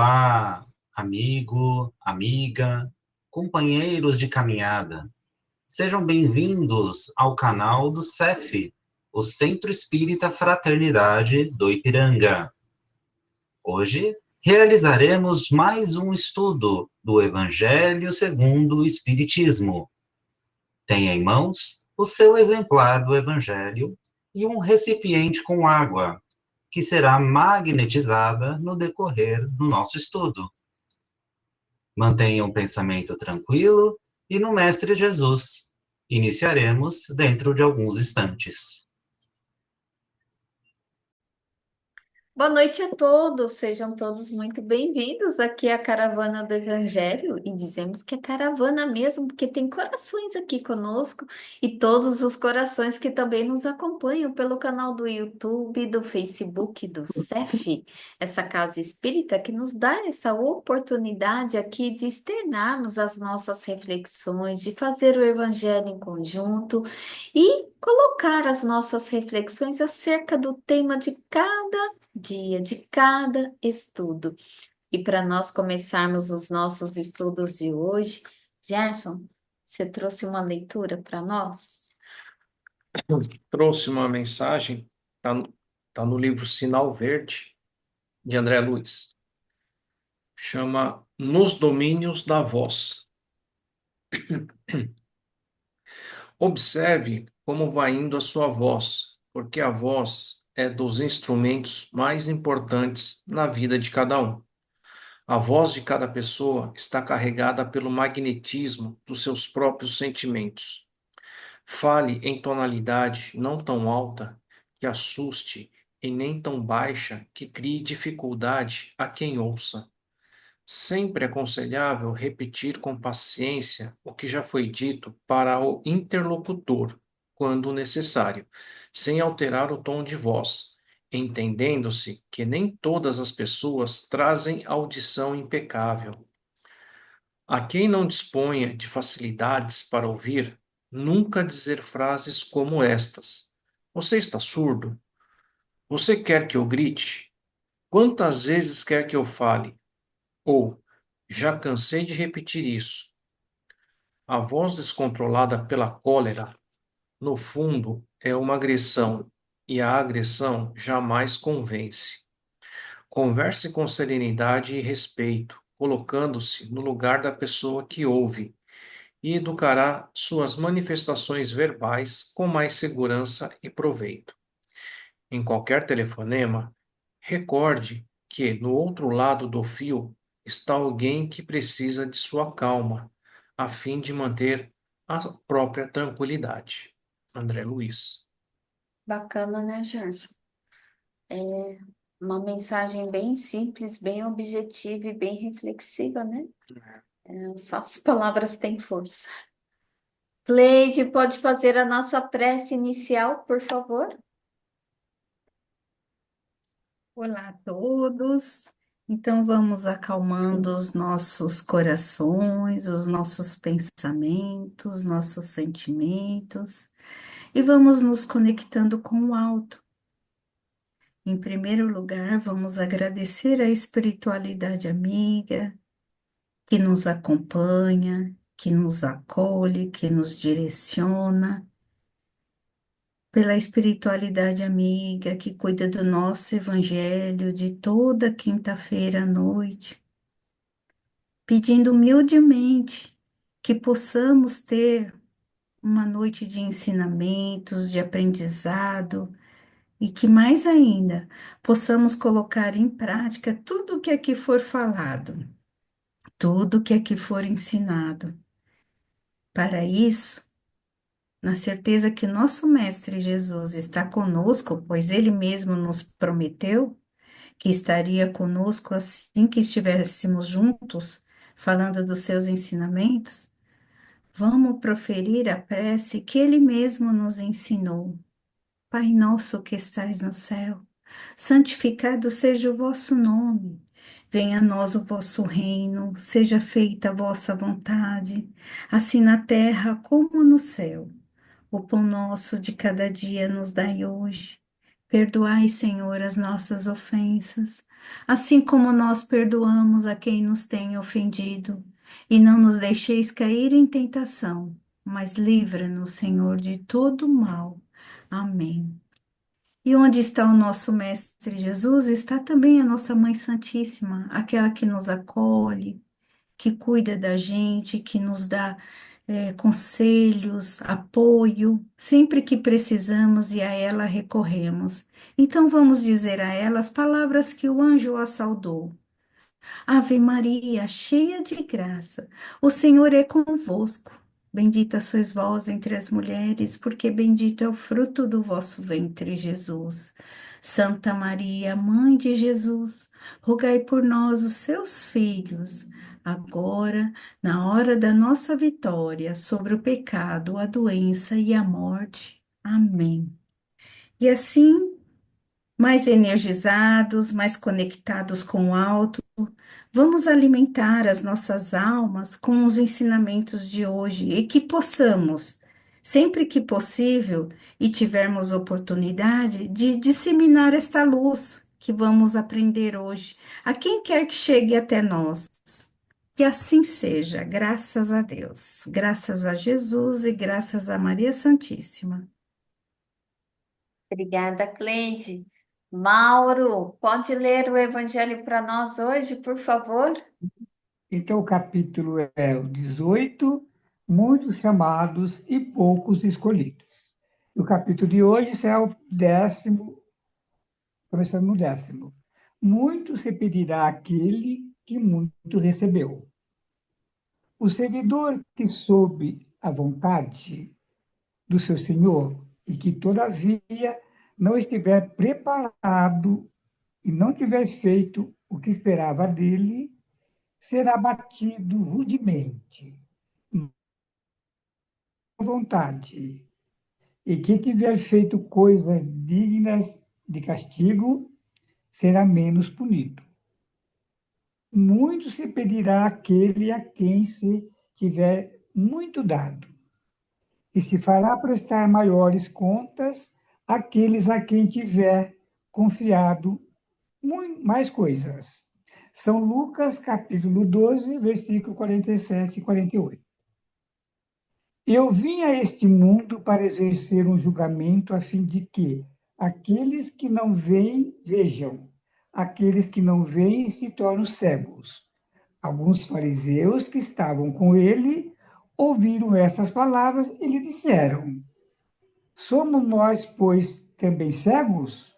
Olá, amigo, amiga, companheiros de caminhada. Sejam bem-vindos ao canal do CEF, o Centro Espírita Fraternidade do Ipiranga. Hoje realizaremos mais um estudo do Evangelho segundo o Espiritismo. Tenha em mãos o seu exemplar do Evangelho e um recipiente com água, que será magnetizada no decorrer do nosso estudo. Mantenha um pensamento tranquilo e no Mestre Jesus. Iniciaremos dentro de alguns instantes. Boa noite a todos, sejam todos muito bem-vindos aqui à Caravana do Evangelho e dizemos que é caravana mesmo, porque tem corações aqui conosco e todos os corações que também nos acompanham pelo canal do YouTube, do Facebook, do CEF, essa casa espírita que nos dá essa oportunidade aqui de externarmos as nossas reflexões, de fazer o Evangelho em conjunto e colocar as nossas reflexões acerca do tema de cada dia de cada estudo. E para nós começarmos os nossos estudos de hoje, Gerson, você trouxe uma leitura para nós? Trouxe uma mensagem, tá no livro Sinal Verde, de André Luiz. Chama Nos Domínios da Voz. Observe como vai indo a sua voz, porque a voz é dos instrumentos mais importantes na vida de cada um. A voz de cada pessoa está carregada pelo magnetismo dos seus próprios sentimentos. Fale em tonalidade não tão alta que assuste e nem tão baixa que crie dificuldade a quem ouça. Sempre é aconselhável repetir com paciência o que já foi dito para o interlocutor, quando necessário, sem alterar o tom de voz, entendendo-se que nem todas as pessoas trazem audição impecável. A quem não disponha de facilidades para ouvir, nunca dizer frases como estas: Você está surdo? Você quer que eu grite? Quantas vezes quer que eu fale? Ou, já cansei de repetir isso. A voz descontrolada pela cólera, no fundo, é uma agressão, e a agressão jamais convence. Converse com serenidade e respeito, colocando-se no lugar da pessoa que ouve e educará suas manifestações verbais com mais segurança e proveito. Em qualquer telefonema, recorde que no outro lado do fio está alguém que precisa de sua calma, a fim de manter a própria tranquilidade. André Luiz. Bacana, né, Gerson? É uma mensagem bem simples, bem objetiva e bem reflexiva, né? Só as palavras têm força. Cleide, pode fazer a nossa prece inicial, por favor? Olá a todos. Então vamos acalmando os nossos corações, os nossos pensamentos, nossos sentimentos e vamos nos conectando com o alto. Em primeiro lugar, vamos agradecer a espiritualidade amiga que nos acompanha, que nos acolhe, que nos direciona, pela espiritualidade amiga que cuida do nosso evangelho de toda quinta-feira à noite, pedindo humildemente que possamos ter uma noite de ensinamentos, de aprendizado e que mais ainda possamos colocar em prática tudo o que aqui for falado, tudo o que aqui for ensinado. Para isso, na certeza que nosso Mestre Jesus está conosco, pois ele mesmo nos prometeu que estaria conosco assim que estivéssemos juntos, falando dos seus ensinamentos, vamos proferir a prece que ele mesmo nos ensinou. Pai nosso que estais no céu, santificado seja o vosso nome. Venha a nós o vosso reino, seja feita a vossa vontade, assim na terra como no céu. O pão nosso de cada dia nos dai hoje. Perdoai, Senhor, as nossas ofensas, assim como nós perdoamos a quem nos tem ofendido. E não nos deixeis cair em tentação, mas livra-nos, Senhor, de todo mal. Amém. E onde está o nosso Mestre Jesus, está também a nossa Mãe Santíssima, aquela que nos acolhe, que cuida da gente, que nos dá conselhos, apoio, sempre que precisamos e a ela recorremos. Então vamos dizer a ela as palavras que o anjo a saudou. Ave Maria, cheia de graça, o Senhor é convosco. Bendita sois vós entre as mulheres, porque bendito é o fruto do vosso ventre, Jesus. Santa Maria, Mãe de Jesus, rogai por nós, os seus filhos, agora, na hora da nossa vitória sobre o pecado, a doença e a morte. Amém. E assim, mais energizados, mais conectados com o alto, vamos alimentar as nossas almas com os ensinamentos de hoje e que possamos, sempre que possível e tivermos oportunidade, de disseminar esta luz que vamos aprender hoje a quem quer que chegue até nós. Que assim seja, graças a Deus, graças a Jesus e graças a Maria Santíssima. Obrigada, Cleide. Mauro, pode ler o Evangelho para nós hoje, por favor? Então, o capítulo é o 18, muitos chamados e poucos escolhidos. O capítulo de hoje será o 10º, começando no 10º. Muito se pedirá àquele que muito recebeu. O servidor que soube a vontade do seu senhor e que, todavia, não estiver preparado e não tiver feito o que esperava dele, será batido rudemente, à vontade. E quem tiver feito coisas dignas de castigo, será menos punido. Muito se pedirá àquele a quem se tiver muito dado, e se fará prestar maiores contas àqueles a quem tiver confiado mais coisas. São Lucas, capítulo 12, versículo 47 e 48. Eu vim a este mundo para exercer um julgamento a fim de que aqueles que não veem, vejam, aqueles que não veem se tornam cegos. Alguns fariseus que estavam com ele ouviram essas palavras e lhe disseram: Somos nós, pois, também cegos?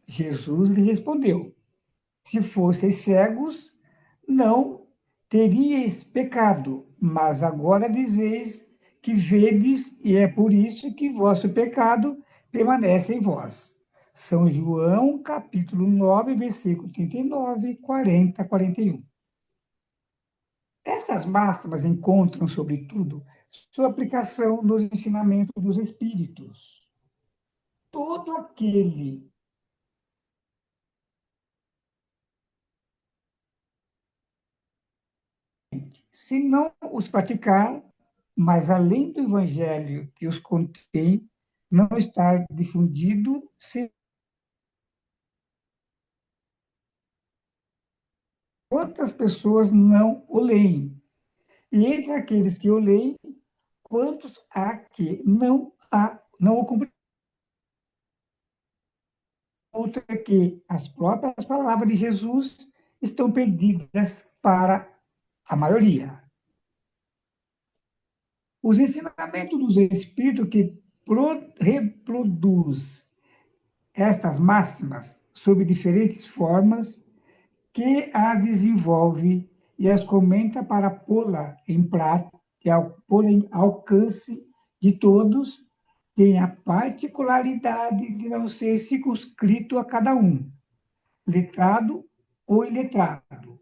Jesus lhe respondeu: Se fosseis cegos, não teríeis pecado, mas agora dizeis que vedes, e é por isso que vosso pecado permanece em vós. São João, capítulo 9, versículo 39, 40, 41. Essas máximas encontram, sobretudo, sua aplicação nos ensinamentos dos Espíritos. Todo aquele se não os praticar, mas além do evangelho que os contém, não estar difundido, se quantas pessoas não o leem. E entre aqueles que o leem, quantos há que não o cumprimentam, que as próprias palavras de Jesus estão perdidas para a maioria. Os ensinamentos dos Espíritos que reproduz estas máximas sob diferentes formas, que as desenvolve e as comenta para pô-la em prática, pô-la em alcance de todos, tem a particularidade de não ser circunscrito a cada um, letrado ou iletrado,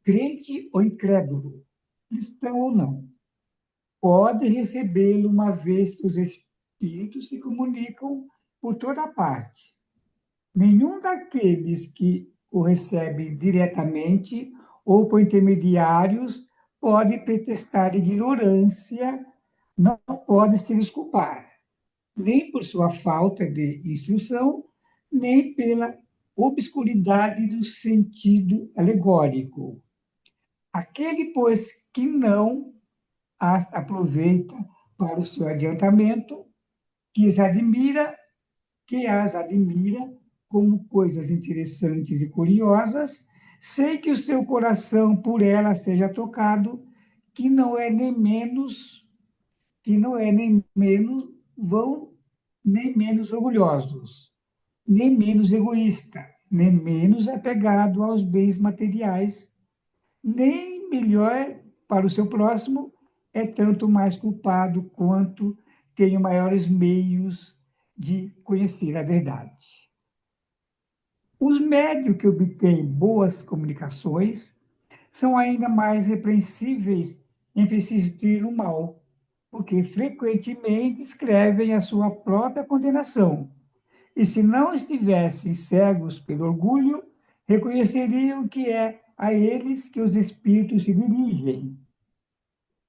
crente ou incrédulo, cristão ou não. Pode recebê-lo uma vez que os espíritos se comunicam por toda parte. Nenhum daqueles que o recebem diretamente ou por intermediários pode pretextar ignorância, não pode se desculpar, nem por sua falta de instrução, nem pela obscuridade do sentido alegórico. Aquele, pois, que não as aproveita para o seu adiantamento, que as admira como coisas interessantes e curiosas, sei que o seu coração por ela seja tocado, que não é nem menos, que não é nem menos vão, nem menos orgulhosos, nem menos egoísta, nem menos apegado aos bens materiais, nem melhor para o seu próximo, é tanto mais culpado quanto tem maiores meios de conhecer a verdade. Os médios que obtêm boas comunicações são ainda mais repreensíveis em persistir no mal, porque frequentemente escrevem a sua própria condenação. E se não estivessem cegos pelo orgulho, reconheceriam que é a eles que os espíritos se dirigem.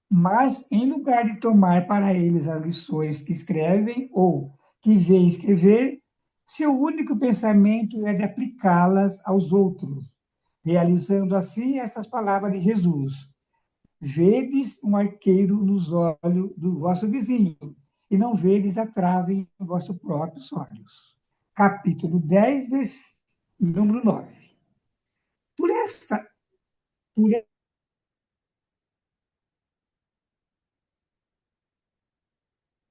Mas, em lugar de tomar para eles as lições que escrevem ou que veem escrever, seu único pensamento é de aplicá-las aos outros, realizando assim estas palavras de Jesus: Vedes um arqueiro nos olhos do vosso vizinho, e não vedes a trave em vossos próprios olhos. Capítulo 10, número 9. Por esta, por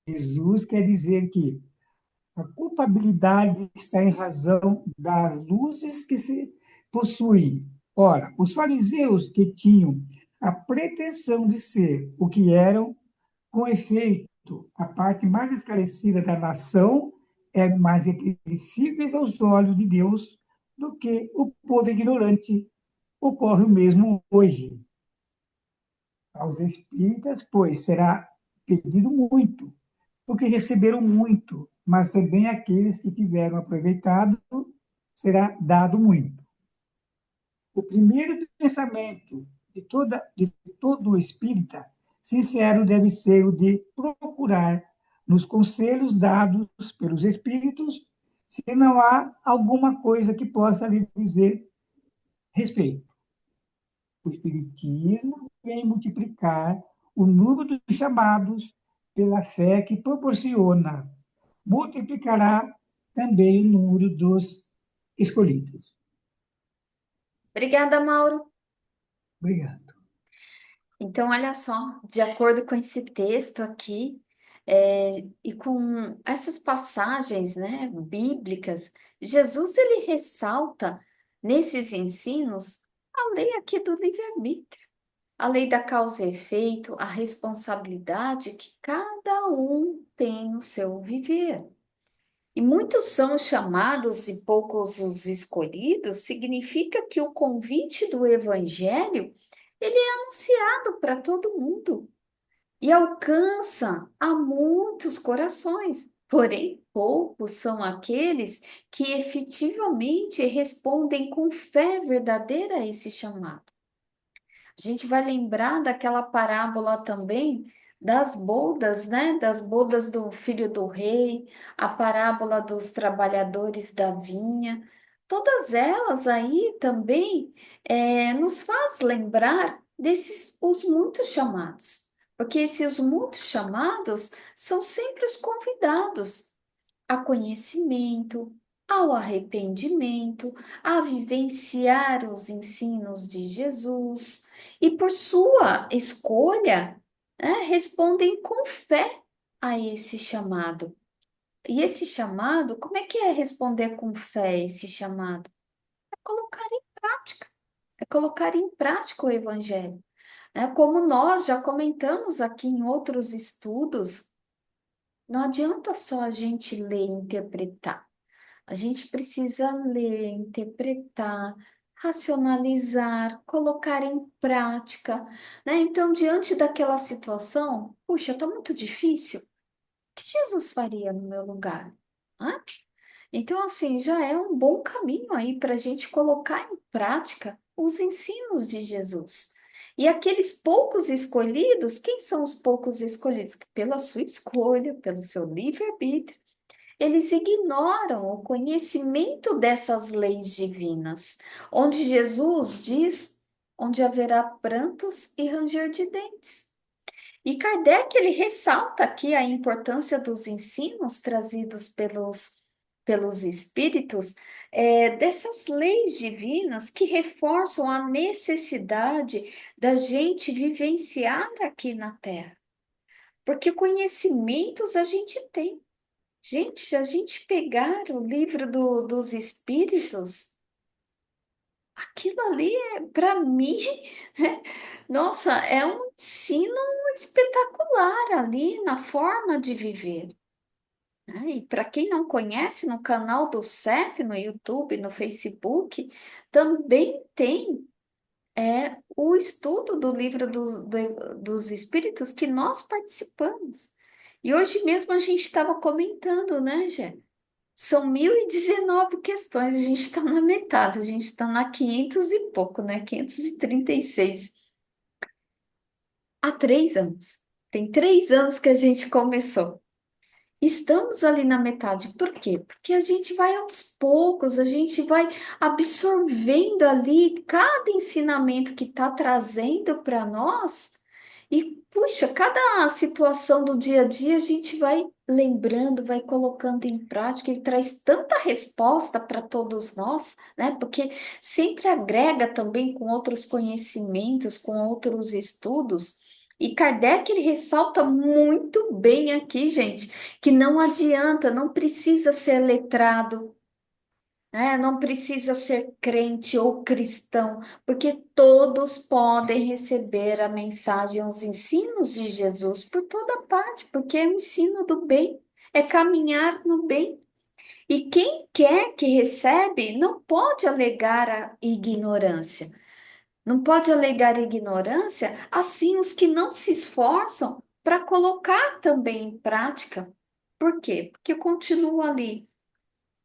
Jesus quer dizer que a culpabilidade está em razão das luzes que se possuem. Ora, os fariseus que tinham a pretensão de ser o que eram, com efeito, a parte mais esclarecida da nação, eram mais repreensíveis aos olhos de Deus do que o povo ignorante. Ocorre o mesmo hoje. Aos espíritas, pois, será pedido muito, porque receberam muito, mas também aqueles que tiveram aproveitado será dado muito. O primeiro pensamento de todo espírita sincero deve ser o de procurar, nos conselhos dados pelos espíritos, se não há alguma coisa que possa lhe dizer respeito. O Espiritismo vem multiplicar o número dos chamados pela fé que proporciona. Multiplicará também o número dos escolhidos. Obrigada, Mauro. Obrigado. Então, olha só, de acordo com esse texto aqui, e com essas passagens, né, bíblicas, Jesus ele ressalta nesses ensinos a lei aqui do livre-arbítrio, a lei da causa e efeito, a responsabilidade que cada um tem no seu viver. E muitos são chamados e poucos os escolhidos, significa que o convite do evangelho ele é anunciado para todo mundo e alcança a muitos corações. Porém, poucos são aqueles que efetivamente respondem com fé verdadeira a esse chamado. A gente vai lembrar daquela parábola também das bodas, né? Das bodas do filho do rei, a parábola dos trabalhadores da vinha. Todas elas aí também nos faz lembrar desses os muitos chamados, porque esses muitos chamados são sempre os convidados a conhecimento, ao arrependimento, a vivenciar os ensinos de Jesus e, por sua escolha, respondem com fé a esse chamado. E esse chamado, como é que é responder com fé a esse chamado? É colocar em prática, é colocar em prática o evangelho. Como nós já comentamos aqui em outros estudos, não adianta só a gente ler e interpretar. A gente precisa ler, interpretar, racionalizar, colocar em prática, né? Então, diante daquela situação, puxa, tá muito difícil. O que Jesus faria no meu lugar? Hã? Então, assim, já é um bom caminho aí para a gente colocar em prática os ensinos de Jesus. E aqueles poucos escolhidos, quem são os poucos escolhidos? Pela sua escolha, pelo seu livre-arbítrio, eles ignoram o conhecimento dessas leis divinas, onde Jesus diz, onde haverá prantos e ranger de dentes. E Kardec, ele ressalta aqui a importância dos ensinos trazidos pelos espíritos, dessas leis divinas que reforçam a necessidade da gente vivenciar aqui na Terra. Porque conhecimentos a gente tem. Gente, se a gente pegar o livro dos espíritos, aquilo ali, para mim, nossa, é um ensino espetacular ali na forma de viver, né? E para quem não conhece, no canal do CEF, no YouTube, no Facebook, também tem o estudo do livro dos Espíritos que nós participamos. E hoje mesmo a gente estava comentando, né, Gé? São 1019 questões, a gente está na metade, a gente está na 500 e pouco, né? 536. Há 3 anos. Tem 3 anos que a gente começou. Estamos ali na metade. Por quê? Porque a gente vai aos poucos, a gente vai absorvendo ali cada ensinamento que está trazendo para nós. E, puxa, cada situação do dia a dia a gente vai lembrando, vai colocando em prática e traz tanta resposta para todos nós, né? Porque sempre agrega também com outros conhecimentos, com outros estudos. E Kardec, ele ressalta muito bem aqui, gente, que não adianta, não precisa ser letrado, né? Não precisa ser crente ou cristão, porque todos podem receber a mensagem, os ensinos de Jesus por toda parte, porque é o ensino do bem, é caminhar no bem. E quem quer que recebe não pode alegar a ignorância. Não pode alegar ignorância, assim os que não se esforçam para colocar também em prática. Por quê? Porque continua ali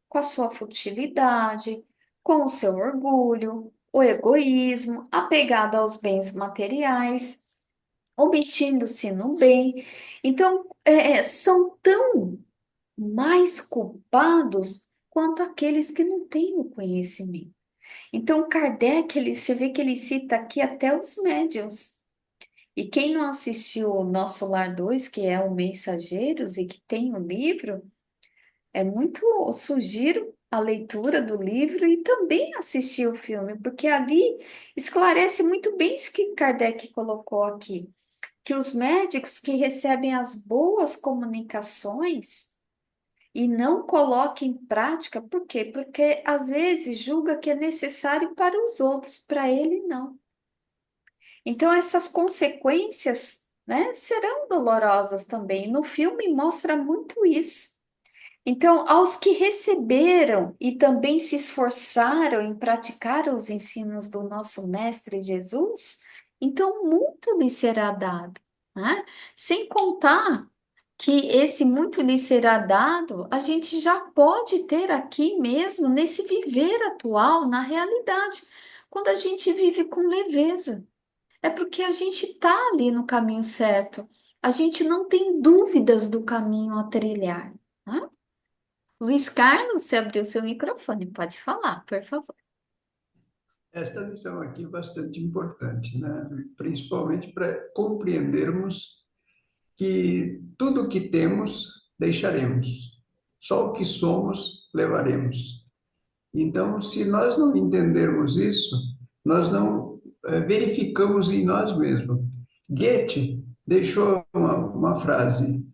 com a sua futilidade, com o seu orgulho, o egoísmo, apegado aos bens materiais, omitindo-se no bem. Então, são tão mais culpados quanto aqueles que não têm o conhecimento. Então, Kardec, você vê que ele cita aqui até os médiuns. E quem não assistiu o Nosso Lar 2, que é o Mensageiros, e que tem o livro, sugiro a leitura do livro e também assistir o filme, porque ali esclarece muito bem isso que Kardec colocou aqui, que os médicos que recebem as boas comunicações e não colocam em prática, por quê? Porque às vezes julga que é necessário para os outros, para ele não. Então essas consequências, né, serão dolorosas também. No filme mostra muito isso. Então, aos que receberam e também se esforçaram em praticar os ensinos do nosso Mestre Jesus, então muito lhes será dado, né? Sem contar que esse muito lhe será dado, a gente já pode ter aqui mesmo, nesse viver atual, na realidade, quando a gente vive com leveza. É porque a gente está ali no caminho certo, a gente não tem dúvidas do caminho a trilhar, né? Luiz Carlos, você abriu seu microfone, pode falar, por favor. Esta lição aqui é bastante importante, né? Principalmente para compreendermos que tudo o que temos deixaremos, só o que somos levaremos. Então, se nós não entendermos isso, nós não verificamos em nós mesmos. Goethe deixou uma frase: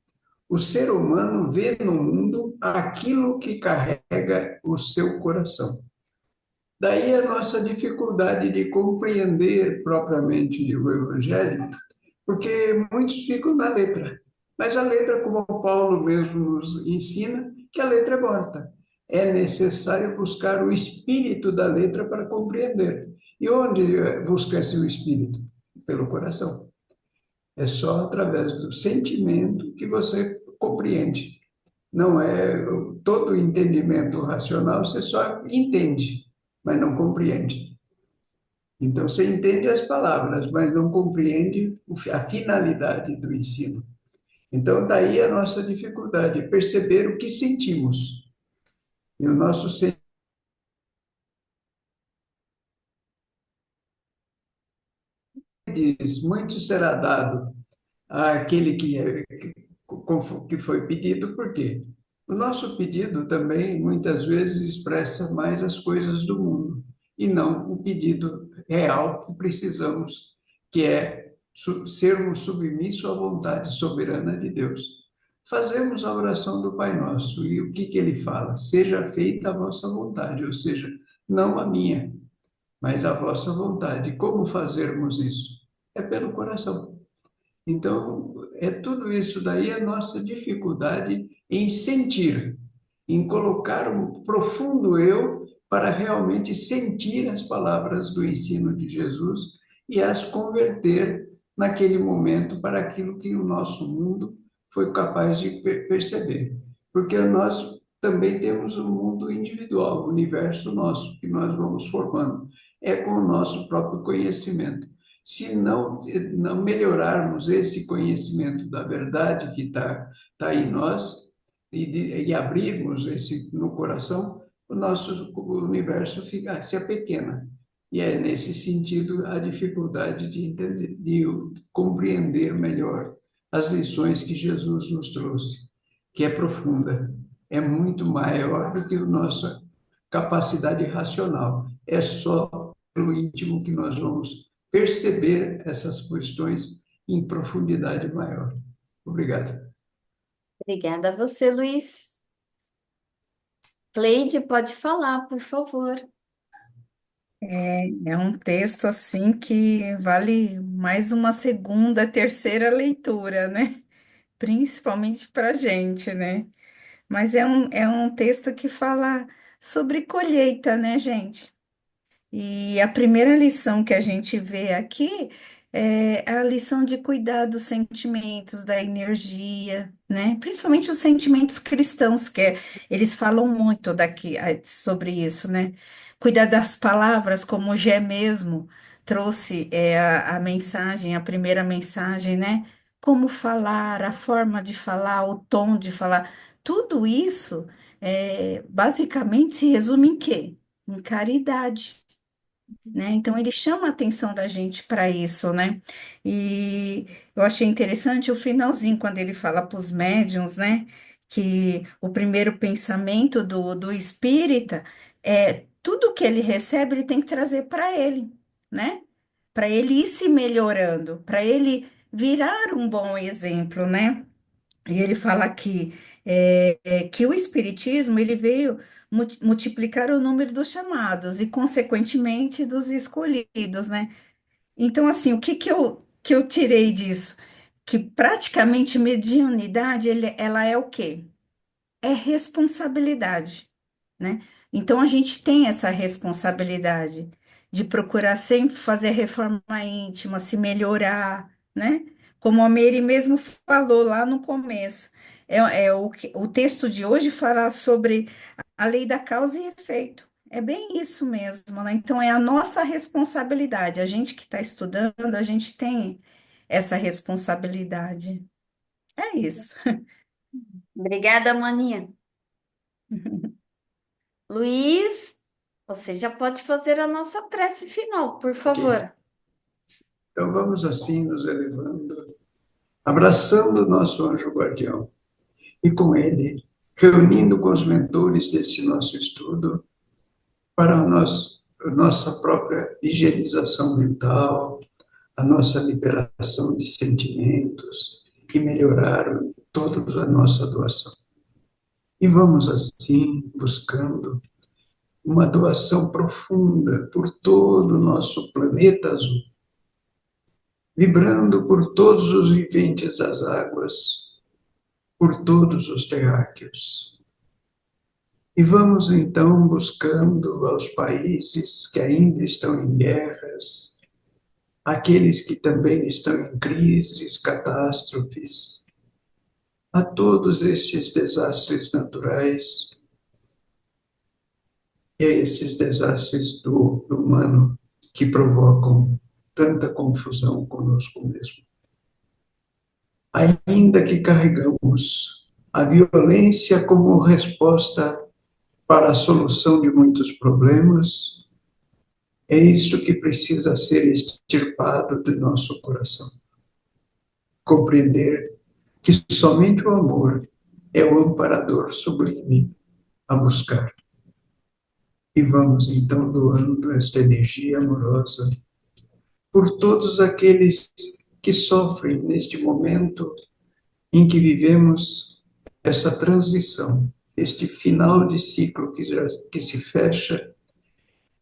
o ser humano vê no mundo aquilo que carrega o seu coração. Daí a nossa dificuldade de compreender propriamente o Evangelho, porque muitos ficam na letra. Mas a letra, como Paulo mesmo nos ensina, que a letra é morta. É necessário buscar o espírito da letra para compreender. E onde busca-se o espírito? Pelo coração. É só através do sentimento que você compreende. Não é todo o entendimento racional, você só entende, mas não compreende. Então, você entende as palavras, mas não compreende a finalidade do ensino. Então, daí a nossa dificuldade, perceber o que sentimos. E o nosso diz, muito será dado àquele que foi pedido, por quê? O nosso pedido também, muitas vezes, expressa mais as coisas do mundo, e não o pedido real que precisamos, que é sermos submissos à vontade soberana de Deus. Fazemos a oração do Pai Nosso, e o que ele fala? Seja feita a vossa vontade, ou seja, não a minha, mas a vossa vontade. Como fazermos isso? É pelo coração. Então, é tudo isso daí a nossa dificuldade em sentir, em colocar um profundo eu para realmente sentir as palavras do ensino de Jesus e as converter naquele momento para aquilo que o nosso mundo foi capaz de perceber. Porque nós também temos um mundo individual, o universo nosso, que nós vamos formando. É com o nosso próprio conhecimento. Se não melhorarmos esse conhecimento da verdade que está em nós e abrirmos esse no coração, o nosso universo se apequena. E é nesse sentido a dificuldade de entender, de compreender melhor as lições que Jesus nos trouxe, que é profunda, é muito maior do que a nossa capacidade racional. É só pelo íntimo que nós vamos perceber essas questões em profundidade maior. Obrigado. Obrigada a você, Luiz. Cleide, pode falar, por favor. É um texto assim que vale mais uma segunda, terceira leitura, né? Principalmente para a gente, né? Mas é um texto que fala sobre colheita, né, gente? E a primeira lição que a gente vê aqui é a lição de cuidar dos sentimentos, da energia, né? Principalmente os sentimentos cristãos, eles falam muito daqui sobre isso, né? Cuidar das palavras, como o Gé mesmo trouxe a mensagem, a primeira mensagem, né? Como falar, a forma de falar, o tom de falar, tudo isso basicamente se resume em quê? Em caridade, né? Então ele chama a atenção da gente para isso, né? E eu achei interessante o finalzinho quando ele fala para os médiuns, né? Que o primeiro pensamento do espírita é tudo que ele recebe, ele tem que trazer para ele, né? Para ele ir se melhorando, para ele virar um bom exemplo, né? E ele fala aqui que o Espiritismo ele veio multiplicar o número dos chamados e, consequentemente, dos escolhidos, né? Então, assim, o que eu tirei disso? Que praticamente mediunidade ela é o quê? É responsabilidade, né? Então a gente tem essa responsabilidade de procurar sempre fazer reforma íntima, se melhorar, né? Como a Mary mesmo falou lá no começo. O texto de hoje fala sobre a lei da causa e efeito. É bem isso mesmo, né? Então é a nossa responsabilidade. A gente que está estudando, a gente tem essa responsabilidade. É isso. Obrigada, Maninha. Luiz, você já pode fazer a nossa prece final, por Ok. favor. Então vamos assim nos elevando, abraçando o nosso anjo guardião e com ele, reunindo com os mentores desse nosso estudo para a nossa própria higienização mental, a nossa liberação de sentimentos e melhorar toda a nossa doação. E vamos assim buscando uma doação profunda por todo o nosso planeta azul, vibrando por todos os viventes das águas, por todos os terráqueos. E vamos então buscando aos países que ainda estão em guerras, aqueles que também estão em crises, catástrofes, a todos estes desastres naturais e a esses desastres do humano que provocam tanta confusão conosco mesmo. ainda que carregamos a violência como resposta para a solução de muitos problemas, é isto que precisa ser extirpado do nosso coração. Compreender que somente o amor é o amparador sublime a buscar. E vamos então doando esta energia amorosa por todos aqueles que sofrem neste momento em que vivemos essa transição, este final de ciclo que se fecha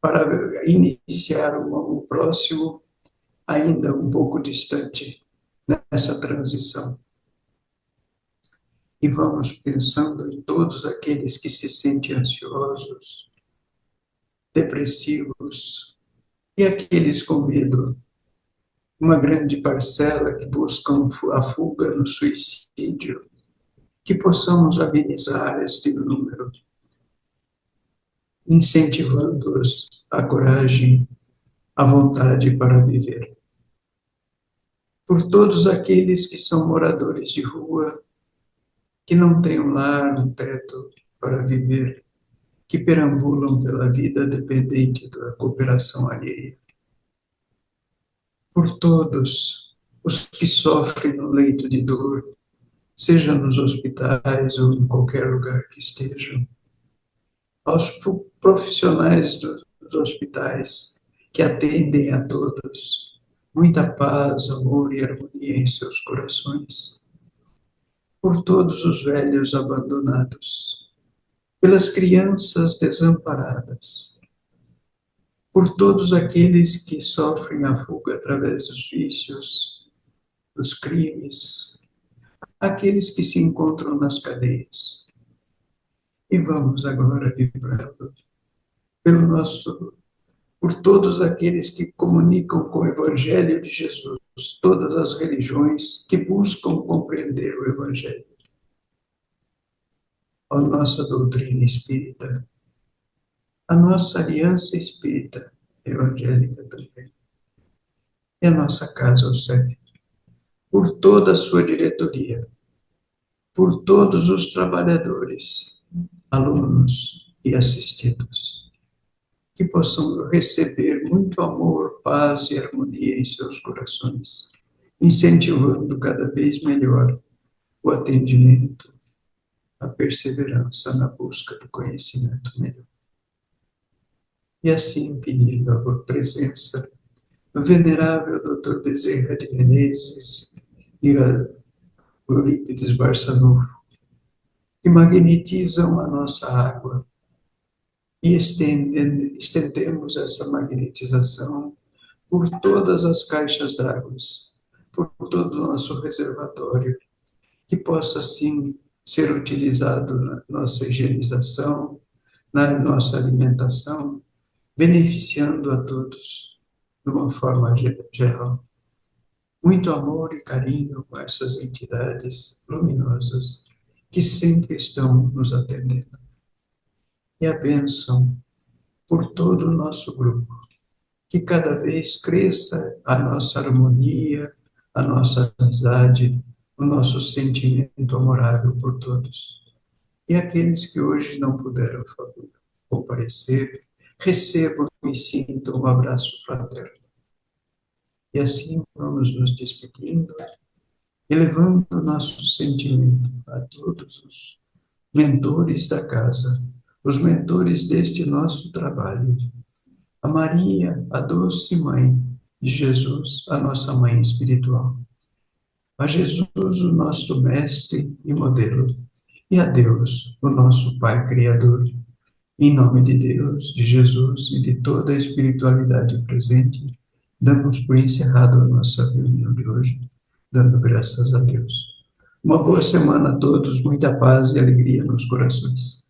para iniciar o próximo, ainda um pouco distante, nessa transição. E vamos pensando em todos aqueles que se sentem ansiosos, depressivos, e aqueles com medo, uma grande parcela que buscam a fuga no suicídio, que possamos amenizar este número, incentivando-os a coragem, a vontade para viver. Por todos aqueles que são moradores de rua, que não têm um lar, um teto para viver, que perambulam pela vida dependente da cooperação alheia. Por todos os que sofrem no leito de dor, seja nos hospitais ou em qualquer lugar que estejam. Aos profissionais dos hospitais que atendem a todos, muita paz, amor e harmonia em seus corações. Por todos os velhos abandonados, pelas crianças desamparadas, por todos aqueles que sofrem a fuga através dos vícios, dos crimes, aqueles que se encontram nas cadeias. E vamos agora vibrando por todos aqueles que comunicam com o Evangelho de Jesus, todas as religiões que buscam compreender o Evangelho. A nossa doutrina espírita, a nossa aliança espírita evangélica também, e a nossa casa, o CEF, por toda a sua diretoria, por todos os trabalhadores, alunos e assistidos, que possam receber muito amor, paz e harmonia em seus corações, incentivando cada vez melhor o atendimento, a perseverança na busca do conhecimento melhor. E assim, pedindo a presença do venerável Dr. Bezerra de Menezes e a Eurípides Barçanufo, que magnetizam a nossa água, e estendemos essa magnetização por todas as caixas d'água, por todo o nosso reservatório, que possa, assim, ser utilizado na nossa higienização, na nossa alimentação, beneficiando a todos de uma forma geral. Muito amor e carinho com essas entidades luminosas que sempre estão nos atendendo. E a bênção por todo o nosso grupo, que cada vez cresça a nossa harmonia, a nossa amizade, o nosso sentimento amorável por todos. E aqueles que hoje não puderam comparecer, recebam e sintam um abraço fraterno. E assim vamos nos despedindo, elevando o nosso sentimento a todos os mentores da casa, os mentores deste nosso trabalho. A Maria, a doce mãe de Jesus, a nossa mãe espiritual. A Jesus, o nosso mestre e modelo. E a Deus, o nosso Pai Criador. Em nome de Deus, de Jesus e de toda a espiritualidade presente, damos por encerrado a nossa reunião de hoje, dando graças a Deus. Uma boa semana a todos, muita paz e alegria nos corações.